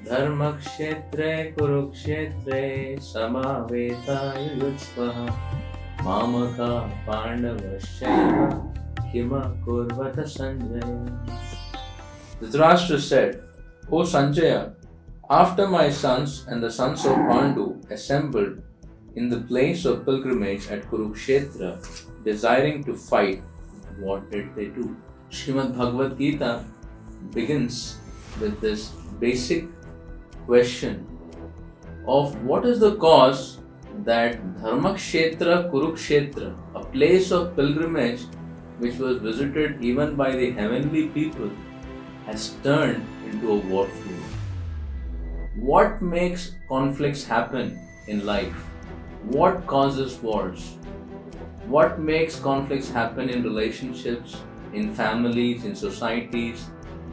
Dharmakshetre Kurukshetre Samaveta Mamaka Pandavashaiva Kima Kurvata Sanjaya. Dhritarashtra said, O Sanjaya, after my sons and the sons of Pandu assembled in the place of pilgrimage at Kurukshetra, desiring to fight, what did they do? Srimad Bhagavad Gita begins with this basic question of what is the cause that Dharmakshetra Kurukshetra, a place of pilgrimage which was visited even by the heavenly people, has turned into a war field. What makes conflicts happen in life? What causes wars? What makes conflicts happen in relationships, in families, in societies,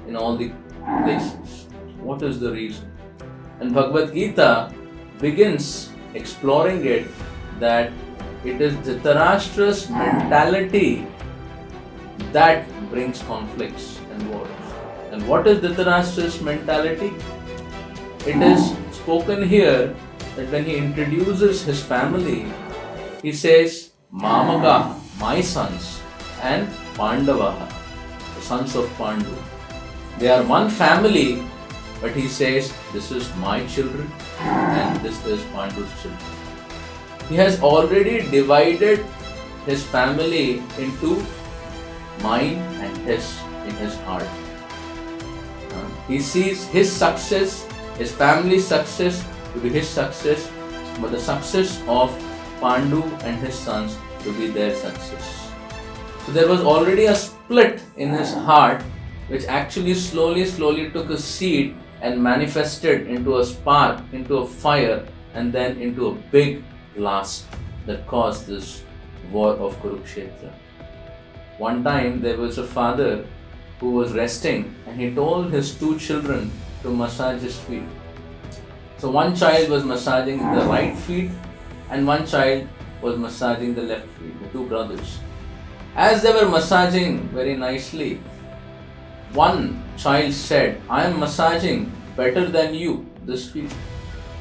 in all the places? What is the reason? And Bhagavad Gita begins exploring it, that it is Dhritarashtra's mentality that brings conflicts and wars. And what is Dhritarashtra's mentality? It is spoken here that when he introduces his family, he says, Mamaka, my sons, and Pandavaha, the sons of Pandu. They are one family, but he says, this is my children and this is Pandu's children. He has already divided his family into mine and his in his heart. He sees his success, his family's success to be his success, but the success of Pandu and his sons to be their success. So there was already a split in his heart, which actually slowly took a seed and manifested into a spark, into a fire, and then into a big blast that caused this war of Kurukshetra. One time there was a father who was resting, and he told his two children to massage his feet. So one child was massaging the right feet and one child was massaging the left feet, the two brothers. As they were massaging very nicely, one child said, I am massaging better than you, this feet.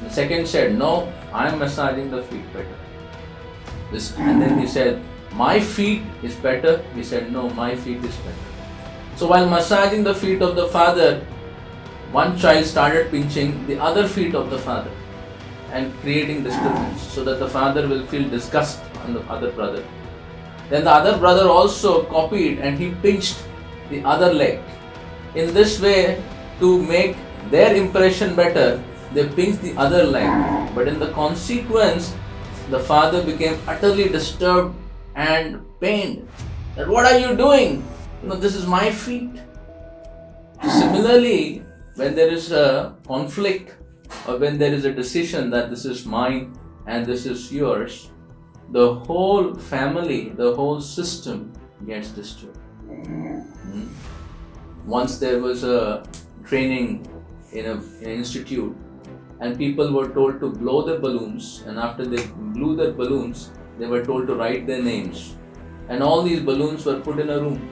The second said, no, I am massaging the feet better. And then he said, my feet is better. He said, no, my feet is better. So while massaging the feet of the father, one child started pinching the other feet of the father and creating disturbance so that the father will feel disgust on the other brother. Then the other brother also copied and he pinched the other leg. In this way, to make their impression better, they pinched the other leg. But in the consequence, the father became utterly disturbed and pained. That what are you doing? This is my feet. Similarly, when there is a conflict or when there is a decision that this is mine and this is yours, the whole family, the whole system gets disturbed. Once there was a training in an institute and people were told to blow their balloons, and after they blew their balloons, they were told to write their names. And all these balloons were put in a room.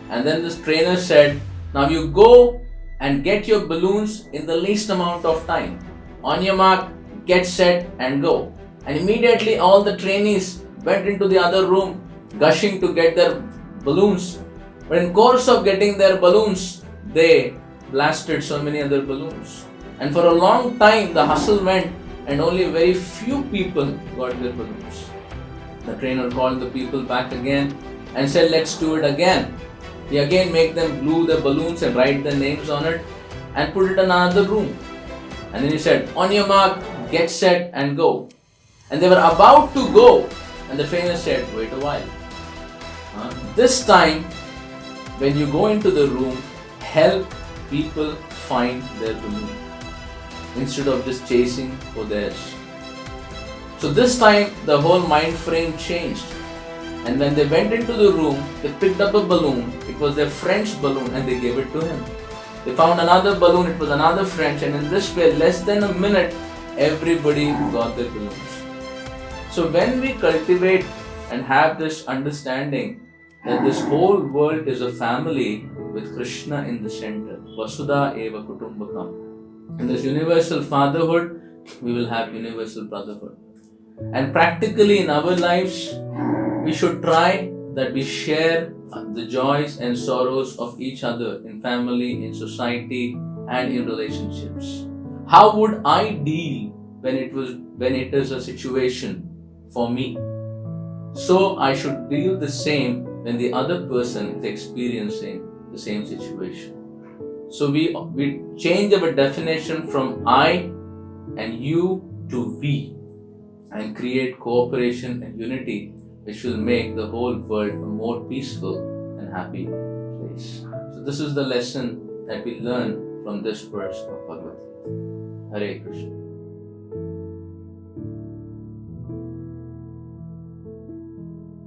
And then this trainer said, now you go and get your balloons in the least amount of time. On your mark, get set and go. And immediately all the trainees went into the other room, gushing to get their balloons. But in course of getting their balloons, they blasted so many other balloons. And for a long time the hustle went and only very few people got their balloons. The trainer called the people back again and said, let's do it again. He again made them glue the balloons and write their names on it and put it in another room. And then he said, on your mark, get set and go. And they were about to go and the trainer said, wait a while. This time, when you go into the room, help people find their balloon instead of just chasing for theirs. So this time, the whole mind frame changed. And when they went into the room, they picked up a balloon. It was their friend's balloon and they gave it to him. They found another balloon, it was another friend's, and in this way, less than a minute, everybody got their balloons. So when we cultivate and have this understanding that this whole world is a family with Krishna in the center, Vasudha Eva Kutumbakam, In this universal fatherhood, we will have universal brotherhood. And practically in our lives, we should try that we share the joys and sorrows of each other in family, in society, and in relationships. How would I deal when it is a situation for me? So I should deal the same when the other person is experiencing the same situation. So we change our definition from I and you to we, and create cooperation and unity, which will make the whole world a more peaceful and happy place. So this is the lesson that we learn from this verse of Bhagavad Gita. Hare Krishna.